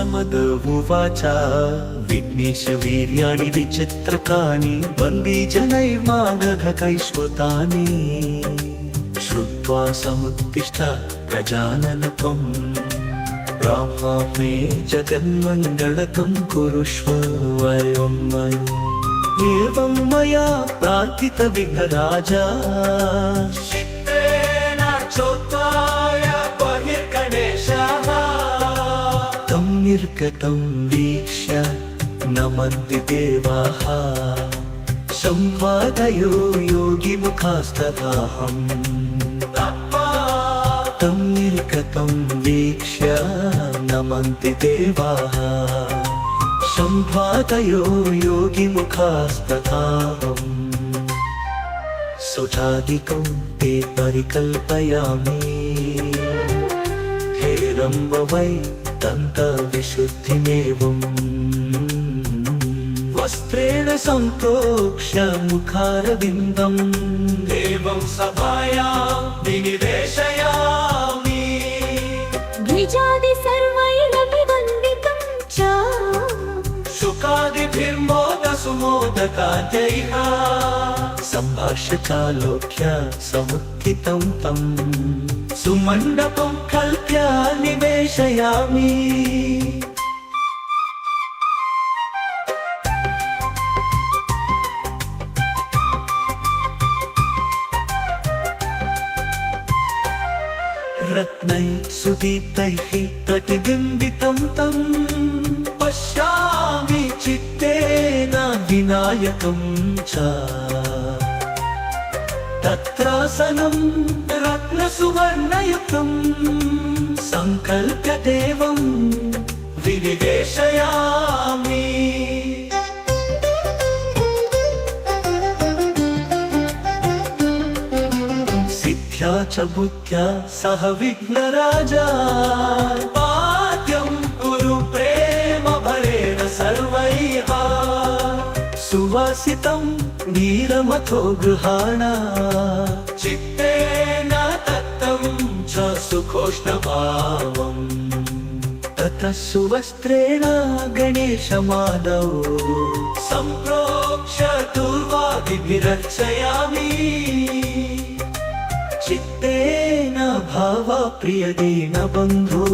समदमुवाच विघ्नेशवीर्याणि विचित्रकानि वल्लीजनैर्मागधकैश्रुतानि श्रुत्वा समुत्तिष्ठ गजानन त्वं ब्राह्मे जगन्मङ्गलकं कुरुष्व वयम् एवं मया प्रार्थितविघ्नराजा चित्तेन चोत्थाय बहिर्गणेशः तं निर्गतं वीक्ष्य नमन्ति देवाः संवादयो योगिमुखास्तदाहम् तं निर्गतं वीक्ष्य नमन्ति देवाः संवादयो योगिमुखास्तदाहम् शौचादिकं ते परिकल्पयामि हेरम्ब वै दन्तविशुद्धिमेवम् वस्त्रेण सम्प्रोक्ष्य मुखारविन्दम् एवं सभायां विनिवेशयामि द्विजादि सर्वैरपि वन्दितं च शुकादिभिर्मोदसुमोदकाद्यैः सम्भाष्य चालोक्य समुत्थितं तं सुमण्डपं कल्प्य निवेशयामि रत्नैः सुदीप्तैः प्रतिबिम्बितं तं पश्यामि चित्तेन विनायकं च तत्रासनं रत्नसुवर्णयुक्तं सङ्कल्प्य देवं विनिवेशयामि सिद्ध्या च बुद्ध्या सह विघ्नराजा पाद्यं कुरु प्रेम भरेण सर्वैः सुवासितं नीरमथो गृहाण चित्तेन तत्तं च सुखोष्णभावम् ततः सुवस्त्रेण गणेशमादौ सम्प्रोक्ष्य दुर्वादिभिरर्चयामि चित्तेन भावप्रियदेन बन्धो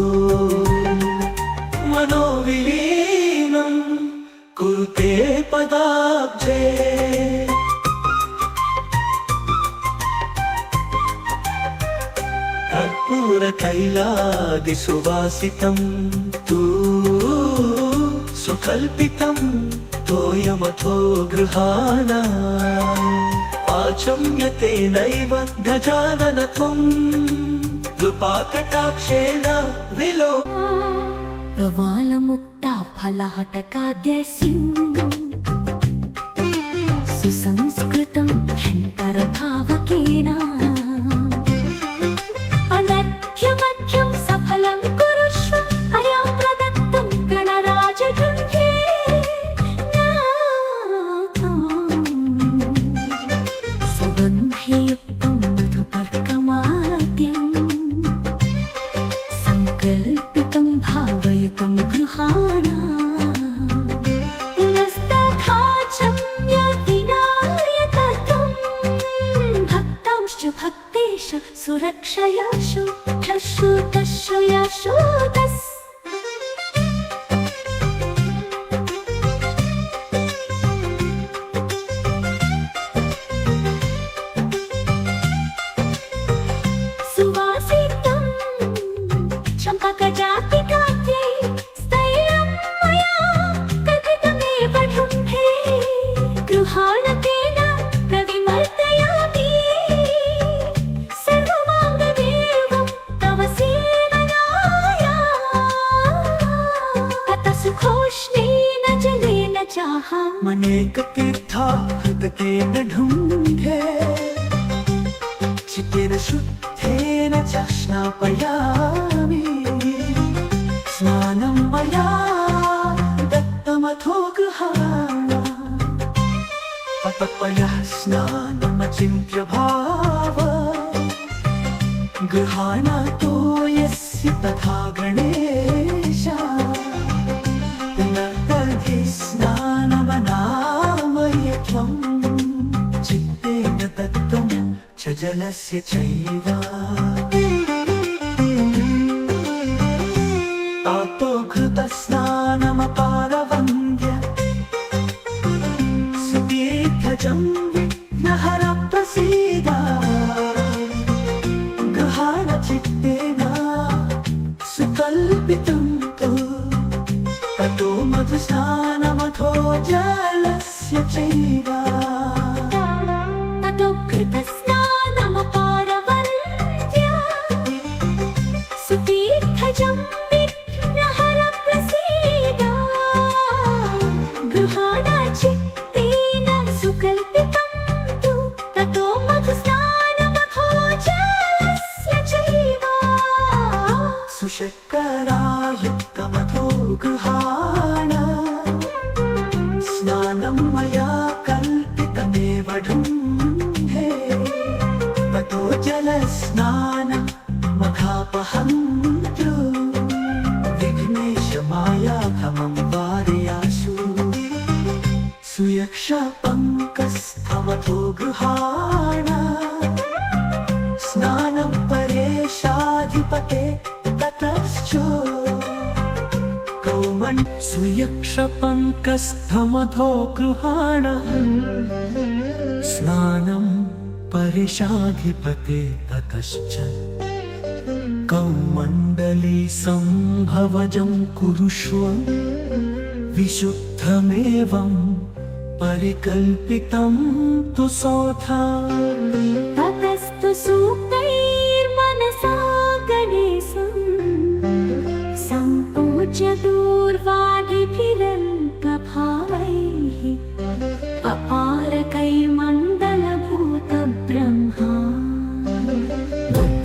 मनोविलीनं कुरुते पदाब्जे कर्पूरतैलादिसुवासितं तु सुकल्पितं तोयमथो गृहाण आचम्यतेनैव गजानन त्वं कृपाकटाक्षेण विलो प्रवालमुक्ताफलहटकाद्यसिंहं सुसंस्कृतं शङ्करभावकेन अनध्यमध्यं सफलं कुरुष्व अया प्रदत्तं गणराजगृहे सुगन्धियुक्तं मधुपर्कमाद्यं सङ्कल्पितं भावयुतं गृहाण भक्तेश सुरक्षयाशु ठशु तशु याशु तस् सुवासितं चम्पकजातिकाद्यै स्थैर्यं मया कथितमेव ढुम्भे गृहाणतेन प्रविमर्दयामि सर्वमाङ्गदेवं तव सेवनाय ततः सुखोष्णेन जलेन चाह मनेकतीर्थाहृतकेन ढुण्ढे चित्तेन शुद्धेन च स्नापयामि स्नानं मया दत्तमथो गृहाण तत्पया स्नानमचिन्त्य भाव गृहाणातो यस्य तथा गणेश जलस्य चैव तापोघृतस्नानमपारवन्द्य सुदीर्घजं विघ्नहर प्रसीद गहनचित्तेन सुकल्पितं तु ततो मधुस्नानमथो जलस्य चैव ततो कृतस्नानमपारवन्द्य सुतीर्थजं विघ्नहर प्रसीद गृहाणचित्तेन सुकल्पितं तु ततो मधुस्नानमथो जलस्य चैव सुशर्करायुक्तमथो गृहाण स्नानं मया कल्पितमेव ढुण्ढे ततो जलस्नानमघापहं विघ्नेशमायाभमं वारयाशु सुयक्षपङ्कस्थमथो गृहाण स्नानं परेशाधिपते ततश्चो कौमन् सुयक्षपङ्कस्थमथो गृहाण स्नानं परेशाधिपते ततश्च कौमण्डली सम्भवजं कुरुष्व विशुद्धमेवं परिकल्पितं तु सोऽथा ततस्तु सूक्तैर्मनसा गणेशं सम्पूज्य दूर्वादिभिरल्पभावैः पपारकैर्मण्डलभूतब्रह्मा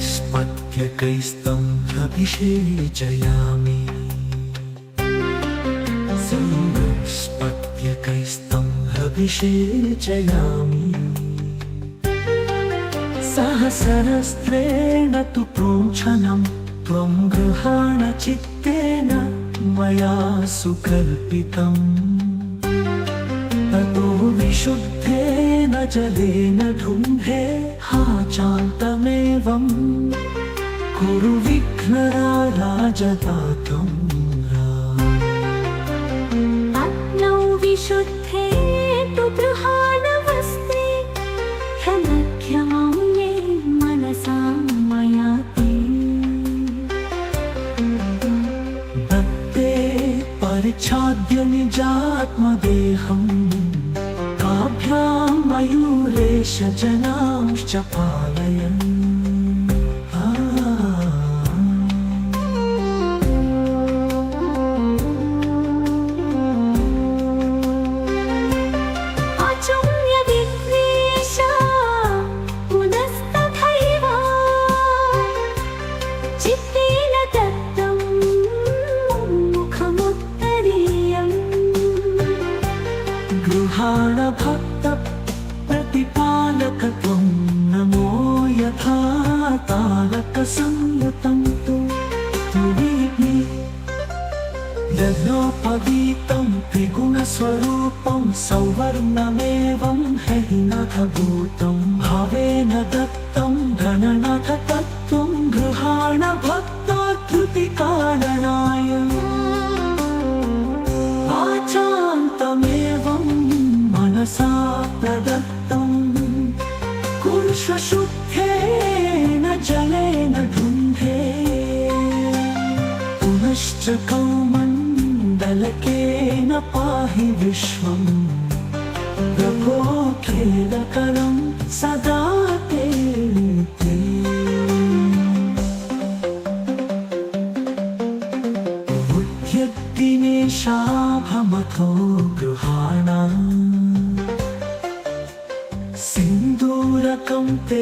स्पत्यकैस्तम्भभिषेचयामि स्पत्यकैस्तम्भभिषेचयामि सहस्रस्त्रेण तु प्रोक्षणं त्वं गृहाण चित्तेन मया सुकल्पितम् ततो विशुद्धेन जलेन ढुण्ढे चान्तमेवं कुरु विघ्नराजदातुं अग्नौ विशुद्धे तु गृहाणवस्त्रे ह्यनख्यमाम्ये मनसा मया ते दत्ते परिच्छाद्य निजात्मदेहं काभ्यां मयूरेश जनांश्च पालयन् आचम्य विघ्नेश पुनस्तथैव चित्तेन दत्तं मुखमुत्तरीयम् गृहाण भक्त प्रतिपालकत्वं नमो यथा तालकसंयुतं तु तुवीग्नि यज्ञोपवीतं त्रिगुणस्वरूपं सौवर्णमेवं हरिनाथभूतं भावेन दत्तं गणनाथ तत्त्वं गृहाण भक्ताकृतिकारणनाय आचान्तमेवं मनसा प्रदत्तं कुरुष्व शुद्धेन जलेन ढुण्ढे पुनश्च कौमण्डलकेन पाहि विश्वं प्रभो खेदकरं सदा ते बुद्ध्यग्निशाभमथो गृहाण सिन्दूरकं ते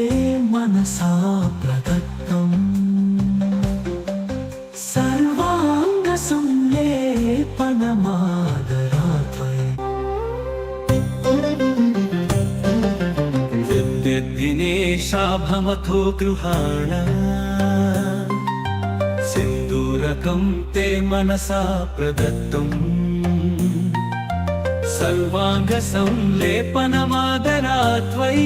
मनसा प्रदत्तम् सर्वाङ्गसंलेपनमादरात्वय दिनेशाभमथो गृहाण सिन्दूरकं ते मनसा प्रदत्तम् सर्वाङ्गसंलेपनमादरात्वयि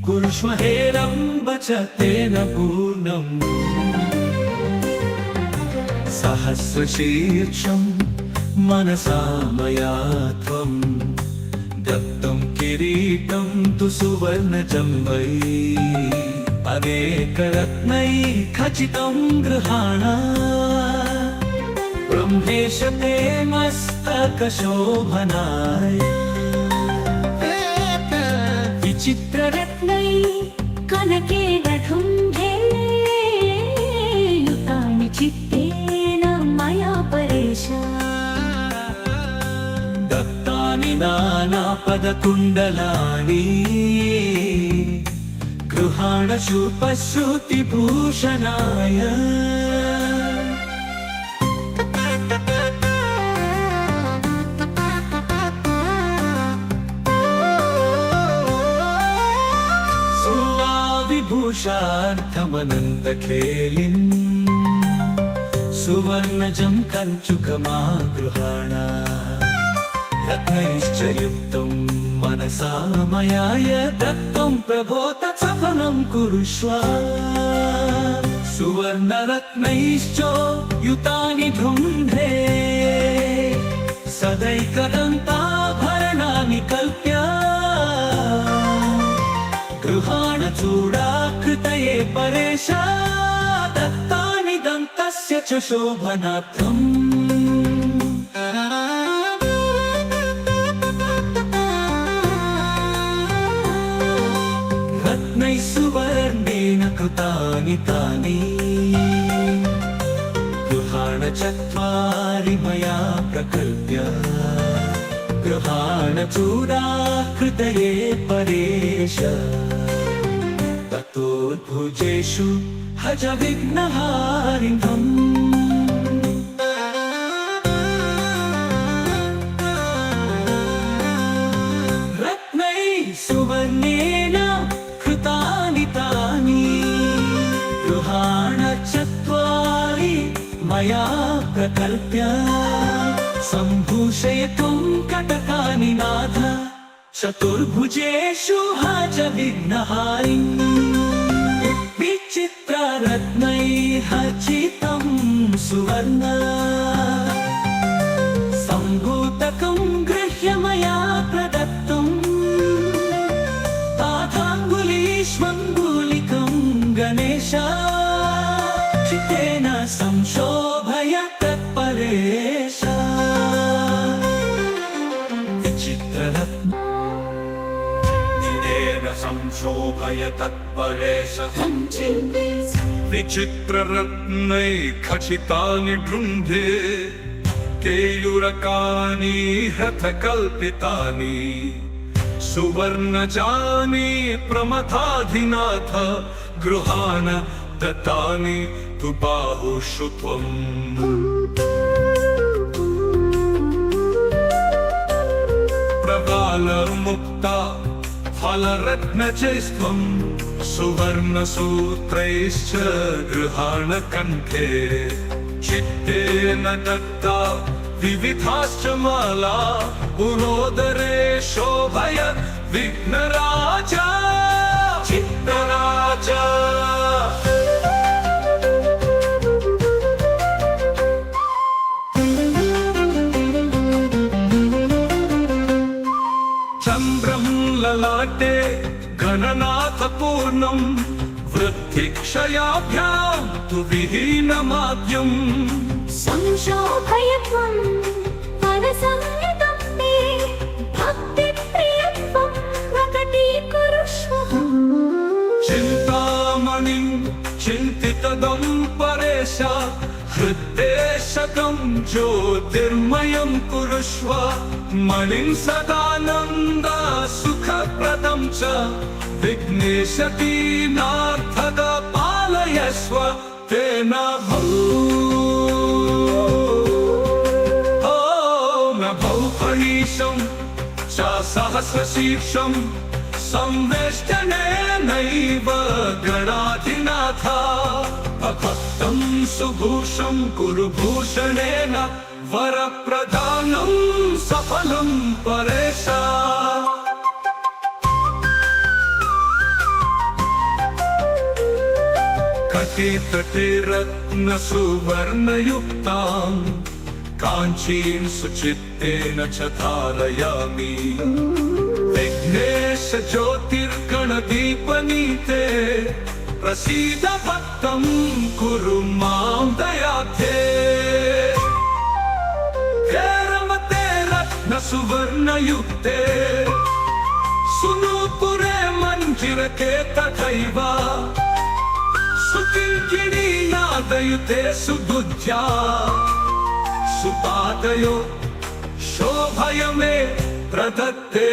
कुरुष्व विश्वहेरम्ब च तेन पूर्णम् सहस्रशीर्षं मनसा मया त्वं दत्तं किरीटं तु सुवर्णजम्बै अनेकरत्नैः खचितं गृहाण ब्रह्मेश ते मस्तकशोभनाय विचित्ररत्नै कनकेन ढुण्ढे युतानि चित्तेन मया परेश दत्तानि नानापदकुण्डलानि गृहाणशुपश्रुतिभूषणाय विभूषार्थमनन्तखेलिन् सुवर्णजं कञ्चुकमा गृहाण रत्नैश्च युक्तं मनसा मया दत्तं प्रभो तत्सफलं कुरुष्व सुवर्णरत्नैश्च युतानि धुण्ढे सदैकदन्ताभरणानि कल्प्य गृहाणचूडाकृतये परेश दत्तानि दन्तस्य च शोभनार्थम् रत्नैः सुवर्णेन कृतानि तानि गृहाणचत्वारि मया प्रकल्प्य गृहाणचूडाकृतये परेश ततोद्भुजेषु हज विघ्नहारिणम् रत्नैः सुवर्णेन कृतानि तानि गृहाणचत्वारि मया प्रकल्प्य सम्भूषयितुं कटकानि नाथ चतुर्भुजेषु हज विघ्नहारिणी विचित्ररत्नैः खचितं सुवर्ण सम्भूतकं गृह्य मया प्रदत्तं पादाङ्गुलीष्वङ्गुलिकं गणेश चित्तेन संशोभय तत्परेश संशोभय तत्परेश विचित्ररत्नैः खचितानि ढुण्ढे केयूरकानि हृतकल्पितानि सुवर्णजानि प्रमथाधिनाथ गृहाण दत्तानि तु बाहुषु त्वम् प्रबालमुक्ता फलरत्नचैस्त्वं सुवर्णसूत्रैश्च गृहाणकण्ठे चित्तेन दत्ता विविधाश्च माला पुरोदरे शोभय विघ्नराज चित्तराज चन्द्रं ललाटे गणनाथ पूर्णं वृद्धिक्षयाभ्यां तु विहीनमाद्यम् संशोभयत्वं मनसंयुतं मे भक्तिप्रियत्वं प्रकटीकुरुष्व चिन्तामणिं चिन्तितदं परेश हृद्देशकं ज्योतिर्मयं कुरुष्व मणिं सदानन्द सुखप्रदं च विघ्नेशतीनार्थद पालयस्व तेन भौपरीशं च सहस्रशीर्षं संवेष्टनेनैव गणाधिनाथ भक्तं सुभूषं कुरु भूषणेन वरप्रदानं सफलं परेश कटे तटे रत्न सुवर्णयुक्तां काञ्चीं सुचित्तेन च धारयामि विघ्नेश ज्योतिर्गणदीपनीते प्रसीद भक्तं कुरु मां दयाब्धे हे रमते रत्न सुवर्णयुक्ते सुनूपुरे मञ्जिरके तथैव सुकिङ्किणी नादयुते सुबुद्ध्या सुपादयो शोभय मे प्रदत्ते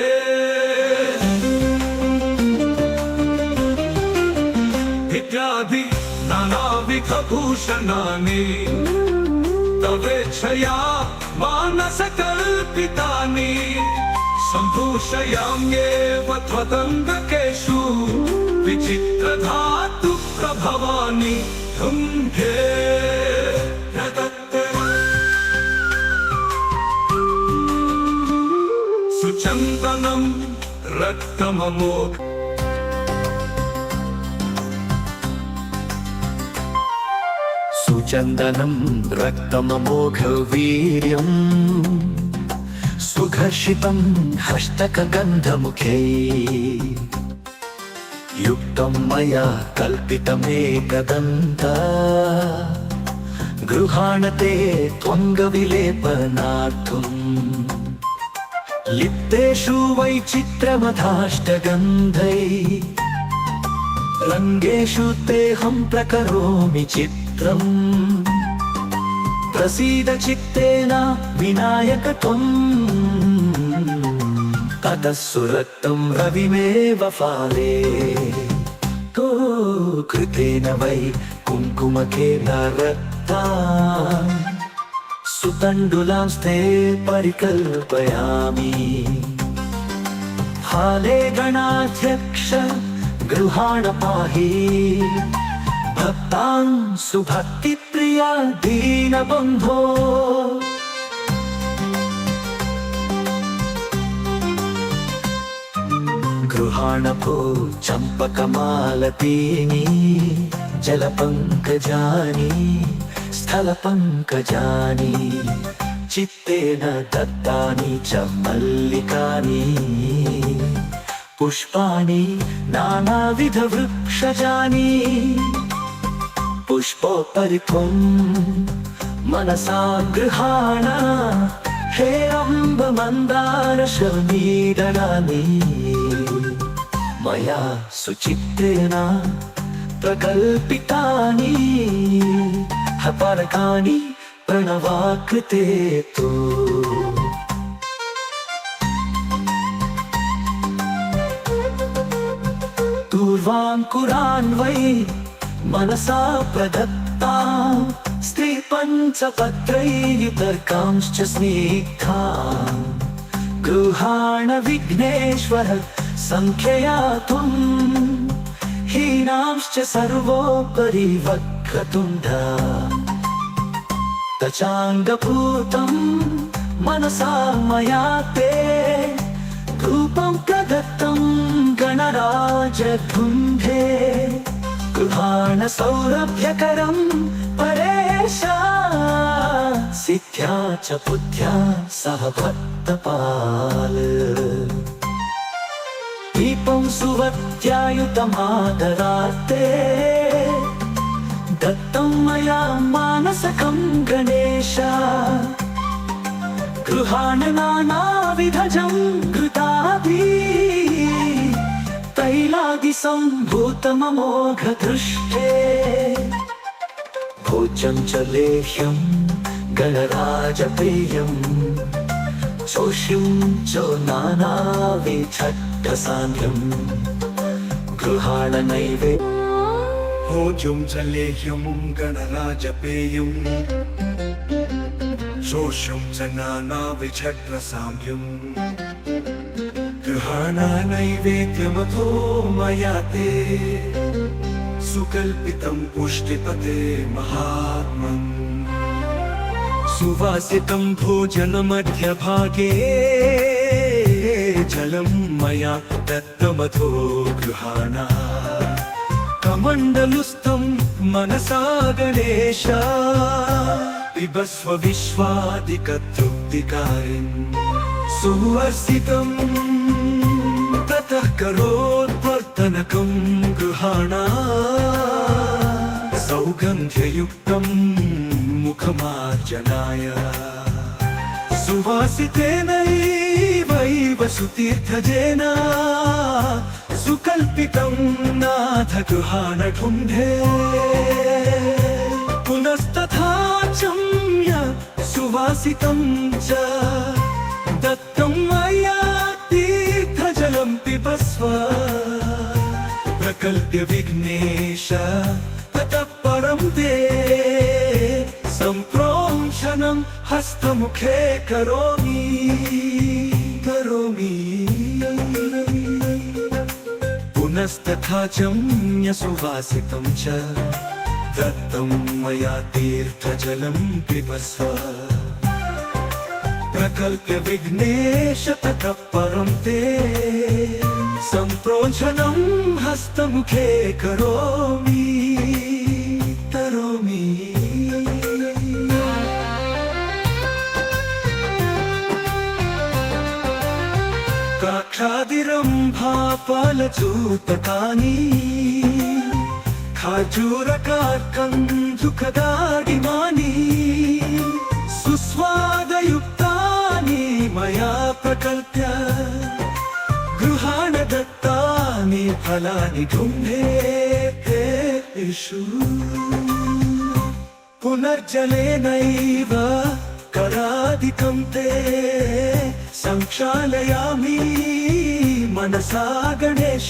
इत्यादि नानाविधभूषणानि तवेच्छया मानसकल्पितानि सम्भूषयाम्येव त्वदङ्गकेषु विचित्रधातु प्रभवानि धुम्भे प्रदत्ते सुचन्दनं रक्तममोघ सुचन्दनं रक्तममोघवीर्यम् सुघर्षितं हस्तकगन्धमुखे युक्तं मया कल्पितमेकदन्त गृहाणते त्वङ्गविलेपनार्थम् लिप्तेषु वैचित्रमथाष्टगन्धै रङ्गेषु तेऽहं प्रकरोमि चित्रम् प्रसीद चित्तेन विनायक त्वम् ततः सुरक्तं रविमेव फाले तो कृतेन वै कुङ्कुमकेन रक्ता सुतण्डुलांस्ते परिकल्पयामि हाले गणाध्यक्ष गृहाण पाहि भक्तां सुभक्तिप्रिया दीनबन्धो गृहाणभो चम्पकमालतीनि जलपङ्कजानि स्थलपङ्कजानि चित्तेन दत्तानि च मल्लिकानि पुष्पाणि नानाविधवृक्षजानि पुष्पोपरि त्वं मनसा गृहाण हे अम्ब मन्दारशमीदनानि मया सुचित्तेन प्रकल्पितानि हपरकानि प्रणवाकृते तु दूर्वाङ्कुरान् वै मनसा प्रदत्ता स्त्रीपञ्चपत्रैर्युतर्कांश्च स्निग्धान् गृहाण विघ्नेश्वर सङ्ख्यया त्वं हीनांश्च सर्वोपरि वक्रतुण्डा तचाङ्गभूतं मनसा मया ते रूपं प्रदत्तं गणराजकुम्भे गृहाण सौरभ्यकरं परेशा सिद्ध्या च बुद्ध्या सह भक्तपाल दीपं सुवत्यायुतमादरार्ते दत्तं मया मानसकं गणेश गृहाण नानाविधजं घृताभि तैलादिसम्भूतममोघदृष्टे भोज्यं च लेह्यं गणराजपेयम् चोष्यं च नानाविधट्टसान्ध्यं गृहाण नैवे भोज्यं च लेह्यं गणराजपेयम् शोष्यं च नानाविधट्टसान्ध्यं गृहाण नैवेद्यमथो मया ते सुकल्पितं पुष्टिपते महात्मन् सुवासितं भोजनमध्यभागे जलं मया दत्तमथो गृहाण मुखमण्डलुस्थं मनसा गणेश पिबस्व विश्वादिकतृप्तिकारिन् सुवर्सितं ततः करोद्वर्तनकं गृहाणा सौगन्ध्ययुक्तं मुखमार्जनाय सुवासितेनैव सुतीर्थजेन सुकल्पितं नाथ गृहाणकुम्भे पुनस्तथा चम्य सुवासितं च दत्तं मया तीर्थजलं पिबस्व प्रकल्प्य विघ्नेश ततः परं ते सम्प्रोक्षणं हस्तमुखे करोमि पुनस्तथा चम्य सुवासितं च दत्तं मया तीर्थजलं पिबस्व प्रकल्प्य विघ्नेश ततः परं ते सम्प्रोक्षणं हस्तमुखे करोमि काक्षादिरम्भाफलचूतकानि खजूरकार्कन्दुकदागिमानि सुस्वादयुक्तानि मया प्रकल्प्य गृहाण दत्तानि फलानि कुम्भेषु पुनर्जलेनैव करादिकं ते संक्षालयामि मनसा गणेश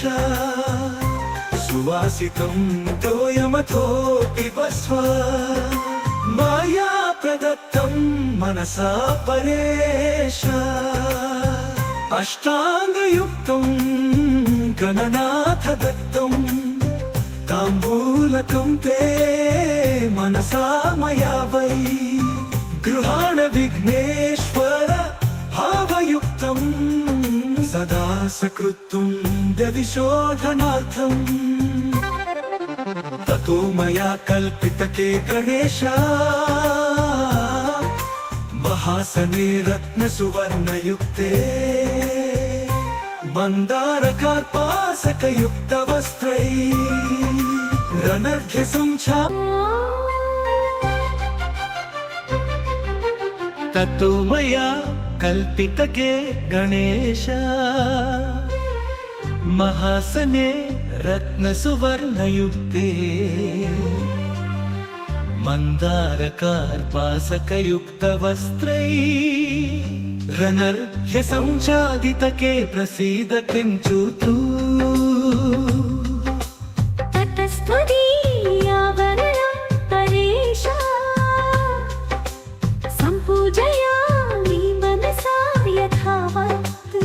सुवासितं तोयमथो पिबस्व मया प्रदत्तं मनसा परेश अष्टाङ्गयुक्तं गणनाथ दत्तं ताम्बूलकं ते मनसा मया वै गृहाण विघ्नेश्वर भावयुक्तं सदा सकृत्तुं व्यविशोधनार्थम् ततो मया कल्पितके गणेश महासने रत्नसुवर्णयुक्ते मन्दारकार्पासकयुक्तवस्त्रैरनर्घ्यसंच्छा ततो मया कल्पितके गणेश महासने रत्नसुवर्णयुक्ते मन्दारकार्पासकयुक्तवस्त्रैरनर्घ्यसंचादितके प्रसीद किञ्चुतु ततस्त्वदीयावरणं परेश सम्पूजयामि मनसा यथावत्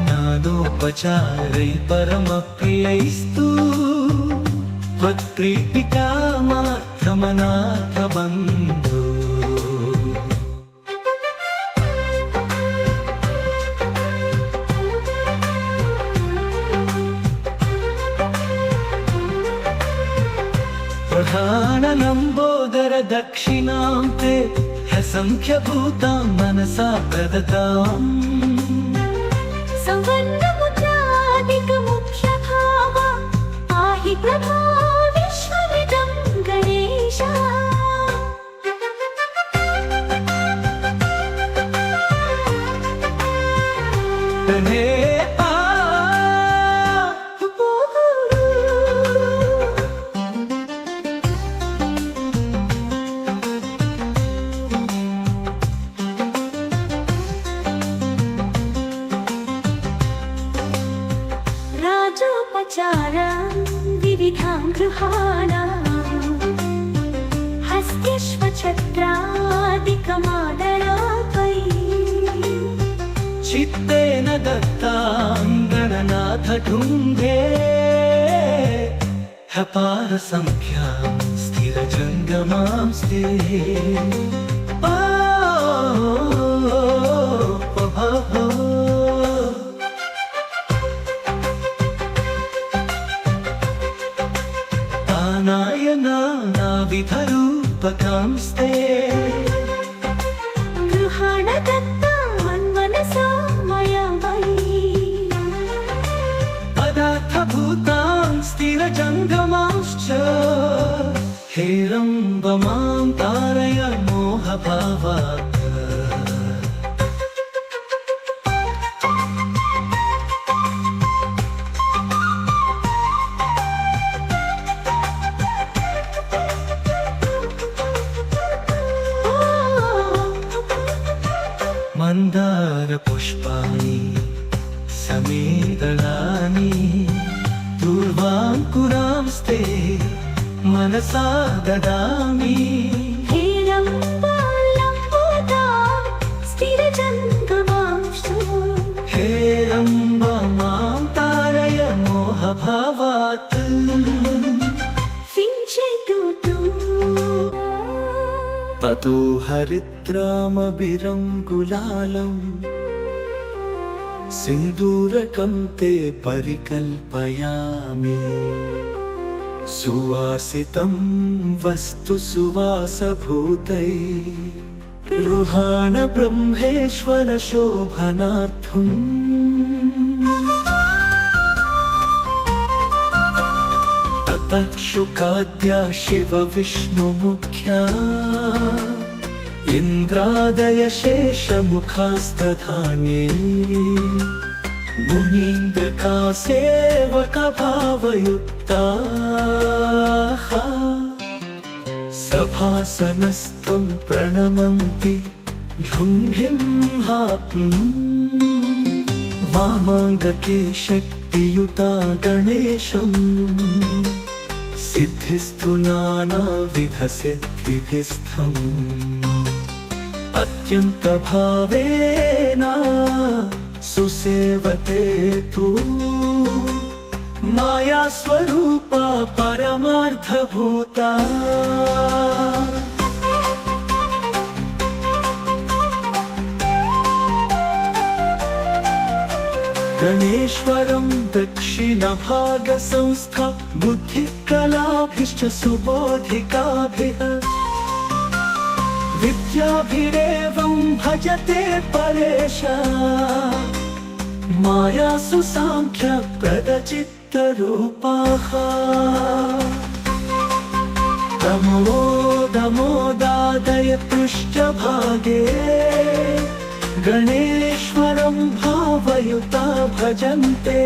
नादोपचारै परमप्रियैस्तु त्वत्प्रीतिकामार्थमनाथ बन्धु प्रधानलम्बोदर दक्षिणां ते ह्यसङ्ख्यभूतां मनसा प्रददाम् संवर्णमुद्रादिकमुख्यभावा पाहि प्रभो विश्वविदं गणेश राजोपचारं विविधां गृहाणां हस्त्यश्वछत्रादिकमादरात्वयि चित्तेन दत्तां गणनाथ ढुङ्गे ह्यपारसङ्ख्यां स्थिरजङ्गमां स्ते नानायनाविधरूपकांस्ते गृहाणदत्ता मन्मनसा मया मयि पदार्थभूतां स्थिरजङ्गमांश्च हेरम्ब मां तारय मोहभावात् मन्दारपुष्पाणि समेदलानि दूर्वाङ्कुरांस्ते मनसा ददामि हेरम्बालम्बोदा स्थिरजङ्गमांश्च हेरम्ब मां तारय मोहभावात् विञ्चतु तु ततो हरिद्रामभिरङ्गुलालम् सिन्दूरकं ते परिकल्पयामि सुवासितं वस्तु सुवासभूतै गृहाण ब्रह्मेश्वर शोभनार्थम् ततक्षुकाद्या शिव विष्णुमुख्या इन्द्रादय शेषमुखास्तथान्ये मुनीन्द्रका सेवकभावयुक्ताः सभासनस्त्वं प्रणमन्ति वामाङ्गके शक्तियुता गणेशम् सिद्धिस्तु नानाविधसिद्धिभिस्थम् अत्यन्तभावेन सुसेवते तु माया स्वरूपा परमार्थभूता गणेश्वरं दक्षिणभागसंस्था बुद्धिकलाभिश्च सुबोधिकाभिः विद्याभिरेवं भजते परेश मायासु साङ्ख्यप्रदचित्तरूपाः दमोदादय पृष्ठभागे गणेश्वरं भावयुता भजन्ते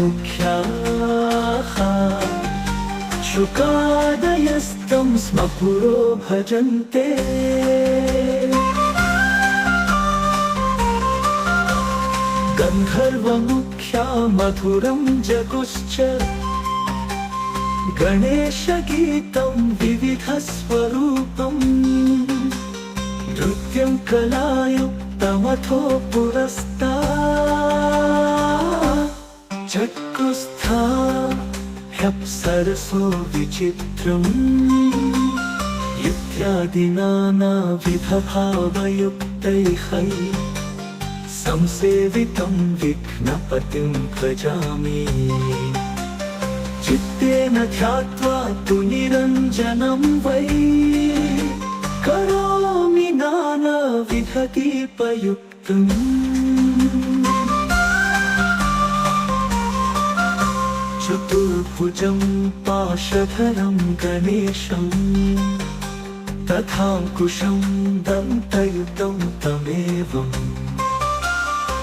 भक्तेश्वरामुद्गलशम्भुमुख्याः शुकादयस्तं स्म पुरो भजन्ते गन्धर्वमुख्या मधुरं जगुश्च गणेशगीतं विविधस्वरूपम् नृत्यं कलायुक्तमथो पुरस्तात् चक्रुस्था ह्यप्सरसो विचित्रम् इत्यादि नानाविधभावयुक्तैः संसेवितं विघ्नपतिं भजामि चित्तेन ध्यात्वा तु निरञ्जनं वै करोमि नानाविधदीपयुक्तम् चतुर्भुजं पाशधरं गणेशं तथाङ्कुशं दन्तयुतं तमेवम्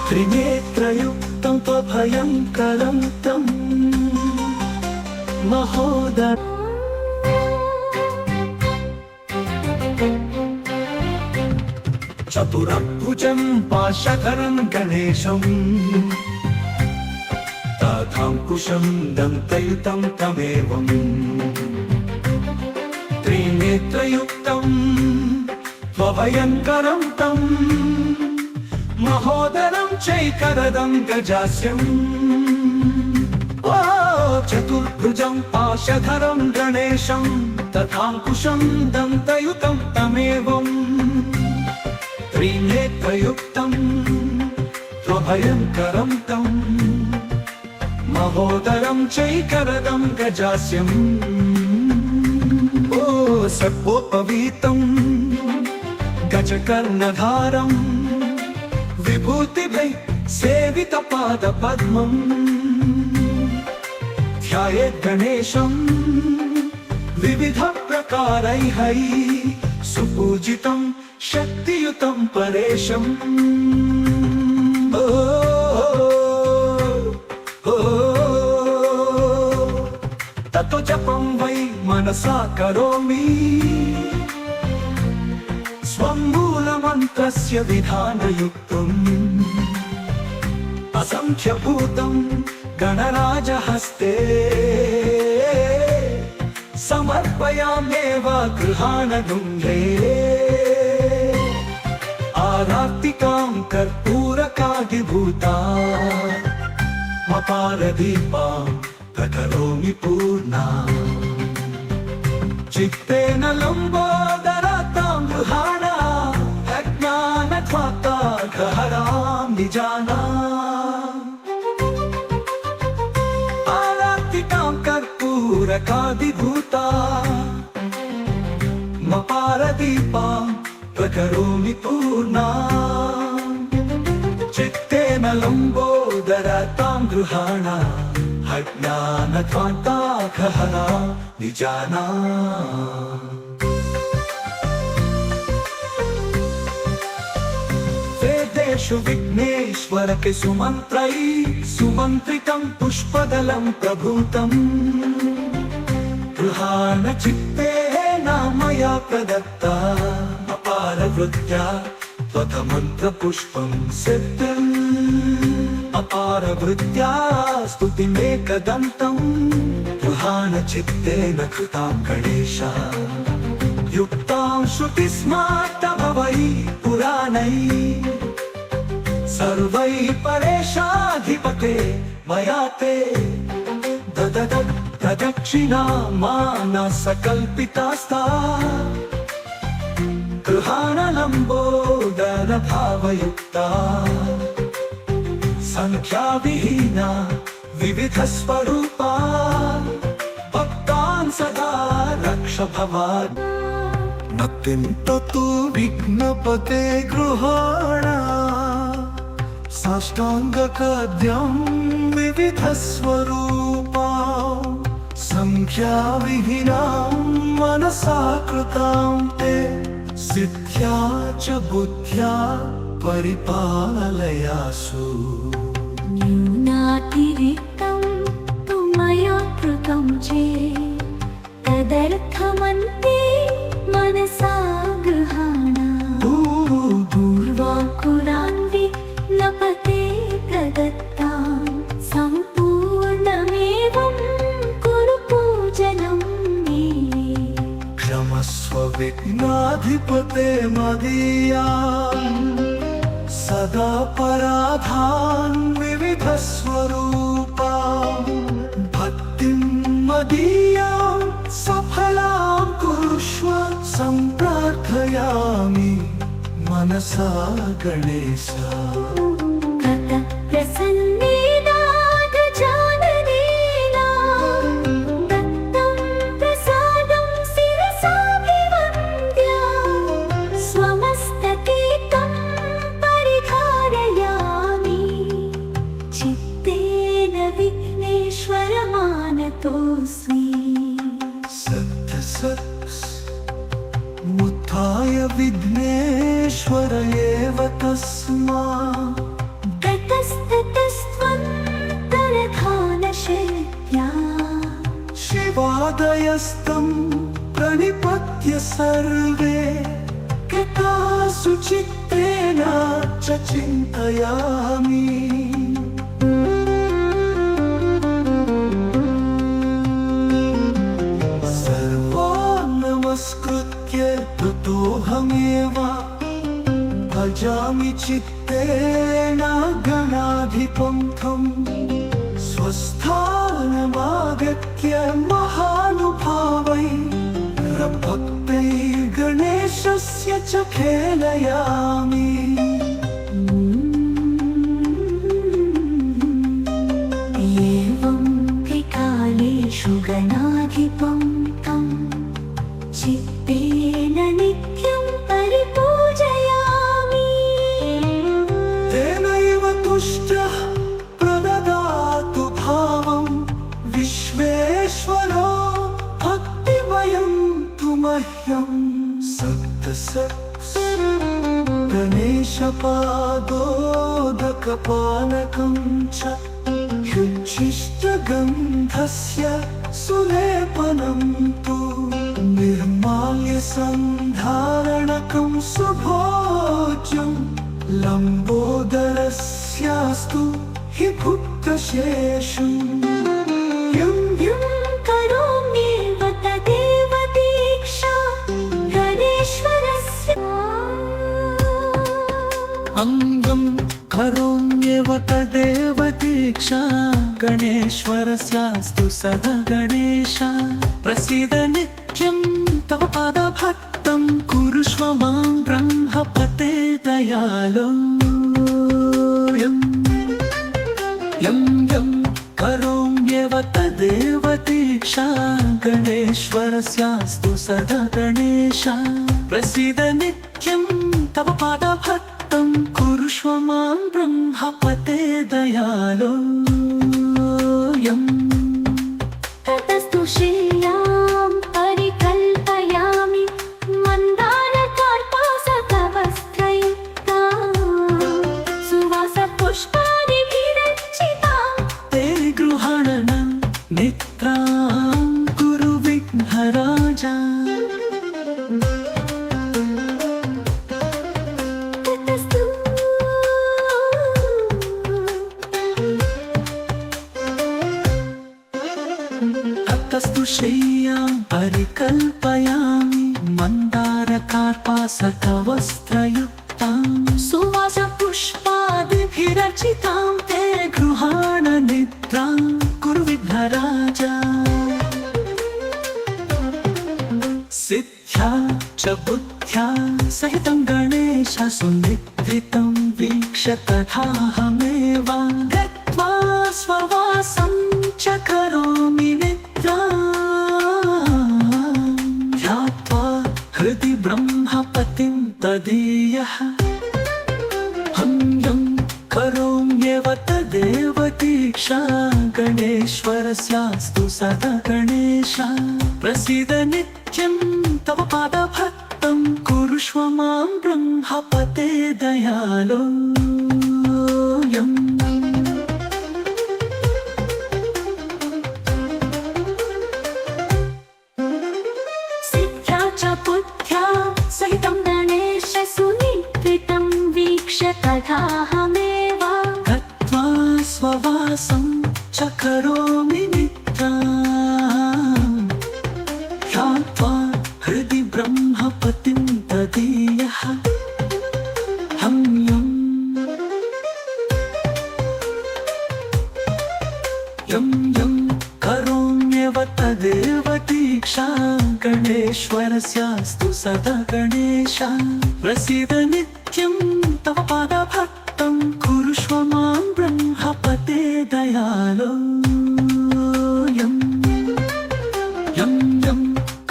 त्रिनेत्रयुक्तं त्वभयङ्करं तम् महोदर चतुरभुजं पाशधरं गणेशं तथाङ्कुशं दन्तयुतं तमेवम् त्रिनेत्रयुक्तं त्वभयङ्करं तं महोदरं चैकरदं गजास्यम् चतुर्भुजं पाशधरं गणेशं तथाङ्कुशं दन्तयुतं तमेवम् त्रिनेत्रयुक्तं त्वभयङ्करं तम् महोदरं चैकरदं गजास्यम् ओ सर्पोपवीतं गजकर्णधारं विभूतिभै सेवितपादपद्मम् ध्यायेत् गणेशं विविधप्रकारैः सुपूजितं शक्तियुतं परेशम् ततो जपं वै मनसा करोमि स्वं मूलमन्त्रस्य विधानयुक्तम् असंख्यभूतं गणराजहस्ते समर्पयाम्येव गृहाणगुम्भे आरात्तिकां कर्पूरकादिभूता मपारदीपां प्रकरोमि पूर्णा चित्तेन लम्बोदरतां गृहाणा अज्ञानध्वाता गहरां निजाना आरात्तिकां कर्पूरकादिभूता मपारदीपां प्रकरोमि पूर्णा चित्तेन लम्बोदरतां गृहाणा अज्ञानध्वान्ता गहना निजाना वेदेषु विघ्नेश्वरके सुमन्त्रैः सुमन्त्रितं पुष्पदलं प्रभूतम् गृहाणचित्तेन मया प्रदत्ता अपारवृत्त्या त्वतमन्त्रपुष्पं सिद्धम् अपारवृत्त्या स्तुतिमेकदन्तं गृहाणचित्तेन कृतां गणेश युक्तां श्रुतिस्मार्तभवैः पुराणैः सर्वैः परेशाधिपते मया ते प्रदक्षिणा मानसकल्पितास्ता गृहाणलम्बोदरभावयुक्ता संख्याविहीना विविधस्वरूपा भक्तान् सदा रक्ष भवान् नतिन्ततु विघ्नपते गृहाणा साष्टाङ्गकद्यं विविधस्वरूपा संख्याविहीनां मनसा कृतां ते सिद्ध्या च बुद्ध्या परिपालयासु न्यूनातिरिक्तं तु मया कृतं चेत् तदर्थमन्ते मनसा गृहाणा पूर्वाकुरान्वि लपते प्रदत्तां सम्पूर्णमेवं कुरु पूजनं मे क्षमस्व विघ्नाधिपते मदीयान् सदा पराधान् विविधस्वरूपा भक्तिं मदीयां सफलां कुरुष्व सम्प्रार्थयामि मनसा गणेश ततः प्रसन्नेन गजाननेन दत्तं प्रसादं शिरसाभिवन्द्य स्वमस्तकेतं परिधारयामि चित्तेन विघ्नेश्वरमानतोऽस्मि उत्थाय विघ्नेश्वर एव तस्मा ततस्ततस्त्वन्तरधानशक्त्या शिवादयस्तं प्रणिपत्य सर्वे गतासु चित्तेन च चिन्तयामि नमस्कृत्य ततोऽहमेव भजामि चित्तेन गणाधिपं त्वं स्वस्थानमागत्य महानुभावैर्भक्तैः गणेशस्य च खेलयामि एवं सुखोदकपानकं च युज्यिष्टगन्धस्य सुलेपनं तु निर्माल्यसन्धारणकं सुभोज्यं लम्बोदरस्यास्तु हि भुक्तशेषम् यं यं करोम्येव तदेव दीक्षा गणेश्वरस्य अंगं करोम्येव तदेव दीक्षा गणेश्वरस्यास्तु सदा गणेश प्रसीद नित्यं तव पादभक्तं कुरुष्व मां ब्रह्मपते दयालो यं यं करोम्येव तदेव दीक्षा गणेश्वरस्यास्तु सदा गणेश प्रसीद नित्यं तव पादभक्तं कुरुष्व मां ब्रह्मपते दयालो ततस्तु श्रियां परिकल्पयामि मन्दारकार्पासकवस्त्रयुक्तां सुवासपुष्पादिभिरर्चितां तेरे गृहाणन नित्रां कुरु विघ्नराजा ततस्तु ततस्तु श्रेयां परिकल्पयामि मन्दारकार्पासकवस्त्रयुक्तां सुवासपुष्पादिभिरर्चितां ते गृहाण निद्रां कुरु विघ्नराजा सिद्ध्या च बुद्ध्या सहितं गणेश सुनिद्रितं वीक्ष्य तथाहमेव गत्वा स्ववासं च करोमि निद्रां ध्यात्वा हृदि ब्रह्मपतिं तदीयः यं करोम्येव तदेव दीक्षा गणेश्वरस्यास्तु सदा गणेश प्रसीद नित्यं तव पादभक्तं कुरुष्व मां ब्रह्मपते दयालो सिद्ध्या च बुद्ध्या सहितं गणेश सुनिद्रितं वीक्ष्य तथाहमेव गत्वा स्ववासं च करोमि निद्रां ध्यात्वा हृदि ब्रह्मपतिं तदीयः यं करोम्येव तदेव दीक्षा गणेश्वरस्यास्तु सदा गणेश प्रसीद नित्यं तव पादभक्तं कुरुष्व मां ब्रह्मपते दयालो यं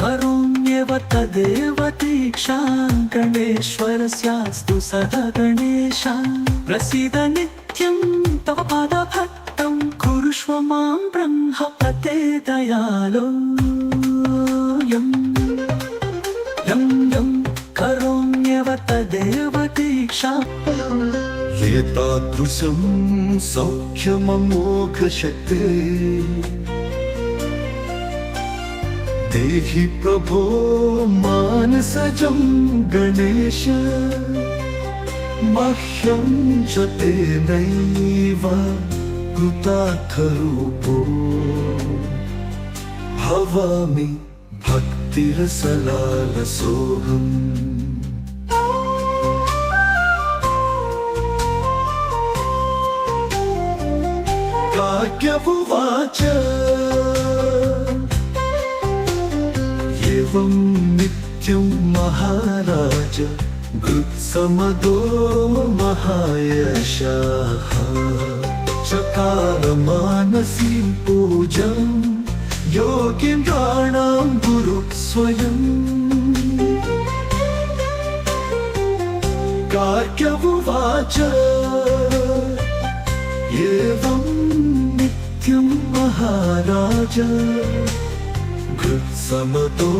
करोम्येव तदेव दीक्षा गणेश्वरस्यास्तु सदा गणेश प्रसीद नित्यं तव पादभक्तं कुरुष्व मां ब्रह्मपते दयालो यं करोम्येव तदेव दीक्षा एतादृशं सौख्यममोघशक्ते देहि प्रभो मानसजं गणेश मह्यं च तेनैव कृतार्थरूपो भवामि भक्तिरसलालसोऽहम् काव्यमुवाच एवं नित्यं महाराज गृत्समदो महायशाः चकार मानसीं पूजां योगिन्द्राणां गुरुः स्वयं काव्यमुवाच एवं नित्यं महाराज गृत्समतो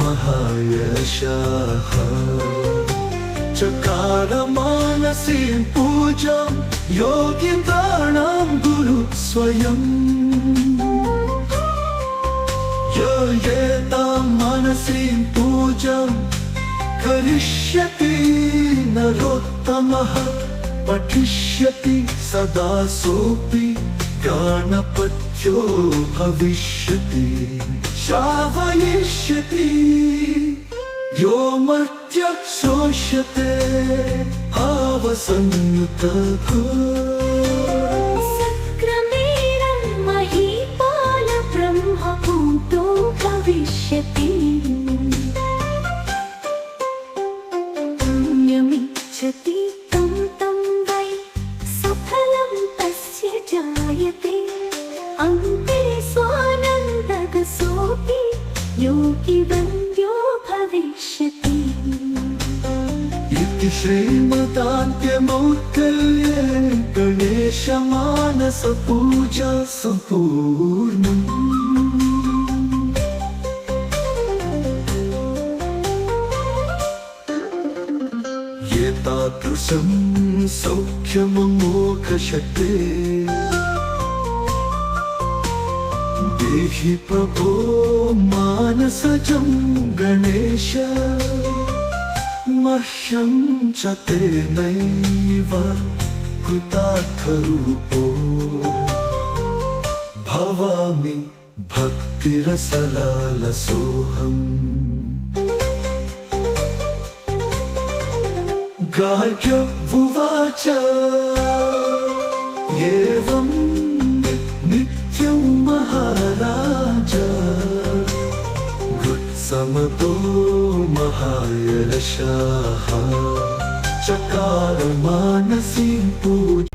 महायशाः चकार मानसीं पूजां योगितानां गुरु स्वयं येतां मानसीं पूजां करिष्यति नरोत्तमः पठिष्यति सदा सोऽपि ज्ञानपत्यो भविष्यति श्रावयिष्यति यो मर्त्य शोष्यते भावसंयुतः सत्क्रमेण महीपाल ब्रह्मभूतो भविष्यति पुण्यमिच्छति तं वै सफलं तस्य जायते अन्ते स्वानन्दगसोऽपि योगिवन्द्यो भविष्यति इति श्रीमदान्त्यमौद्गल्ये गणेशमानसपूजा सम्पूर्णम् एतादृशं सौख्यममोघशक्ते देहि प्रभो मानसजं गणेश मह्यं च तेनैव कृतार्थरूपो भवामि भक्तिरसलालसोऽहम् गार्ग्युवाच एवं नित्यं महाराज समतो महायशाः चकार मानसीं पूजां